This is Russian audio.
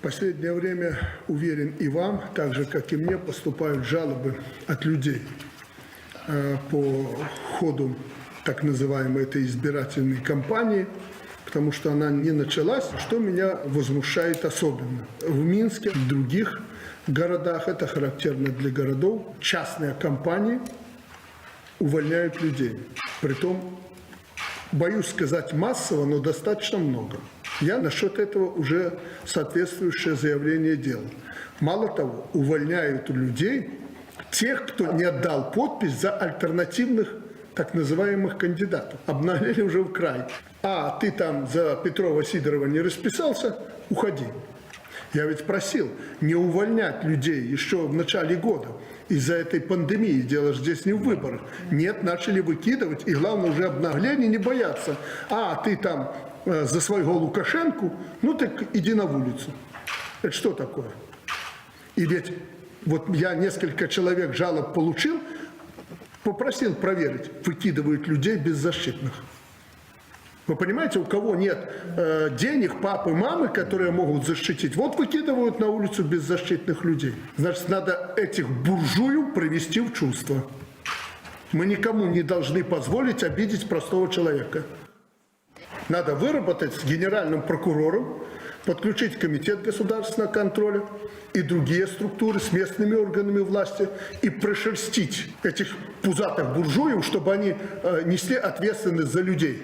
последнее время, уверен, и вам, так же, как и мне, поступают жалобы от людей по ходу так называемой этой избирательной кампании, потому что она не началась, что меня возмущает особенно. В Минске, в других городах, это характерно для городов, частные компании увольняют людей. Притом, боюсь сказать массово, но достаточно много. Я насчет этого уже соответствующее заявление делал. Мало того, увольняют людей тех, кто не отдал подпись за альтернативных так называемых кандидатов. Обнаглели уже в край. А ты там за Петрова Сидорова не расписался, уходи. Я ведь просил не увольнять людей еще в начале года. Из-за этой пандемии, дело здесь не в выборах. Нет, начали выкидывать, и главное уже обнагления не бояться. А ты там за своего Лукашенко, ну так иди на улицу. Это что такое? И ведь вот я несколько человек жалоб получил, попросил проверить, выкидывают людей беззащитных. Вы понимаете, у кого нет денег, папы, мамы, которые могут защитить, вот выкидывают на улицу беззащитных людей. Значит, надо этих буржуев привести в чувство. Мы никому не должны позволить обидеть простого человека. Надо выработать с генеральным прокурором, подключить комитет государственного контроля и другие структуры с местными органами власти и прошерстить этих пузатых буржуев, чтобы они несли ответственность за людей.